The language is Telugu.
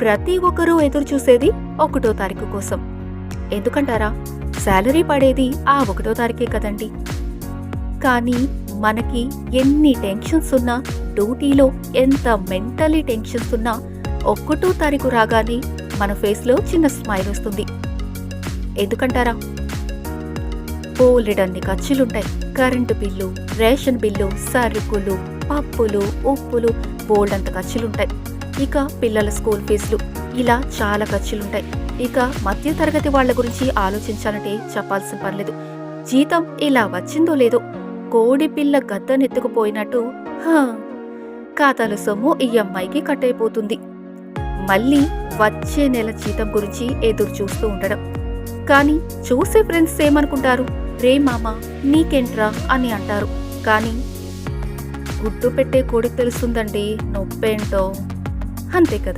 ప్రతి ఒక్కరూ ఎదురు చూసేది 1వ తారీఖు కోసం. ఎందుకంటారా? శాలరీ పడేది ఆ 1వ తారీఖే కదండి. కానీ మనకి ఎన్ని టెన్షన్స్ ఉన్నా, డ్యూటీలో ఎంత మెంటలీ టెన్షన్స్ ఉన్నా 1వ తారీఖు రాగానే మన ఫేస్లో చిన్న స్మైల్ వస్తుంది. ఎందుకంటారా? బోలెడన్ని ఖర్చులుంటాయి. కరెంటు బిల్లు, రేషన్ బిల్లు, సరుకులు, పప్పులు, ఉప్పులు, బోల్డంత ఖర్చులుంటాయి. ఇక పిల్లల స్కూల్ ఫీజులు, ఇలా చాలా ఖర్చులుంటాయి. ఇక మధ్య తరగతి వాళ్ల గురించి ఆలోచించాలంటే చెప్పాల్సిన పర్లేదు. జీతం ఇలా వచ్చిందో లేదో కోడి పిల్ల గద్దనెత్తుకుపోయినట్టు ఖాతాల సొమ్ము ఈఎంఐకి కట్ అయిపోతుంది. మళ్ళీ వచ్చే నెల జీతం గురించి ఎదురు చూస్తూ ఉండడం. కానీ చూసే ఫ్రెండ్స్ ఏమనుకుంటారు? రే మామ నీకేంట్రా అని అంటారు. కానీ గుడ్డు పెట్టే కోడికి తెలుస్తుందండి నొప్పేంటో. అంతే కదా.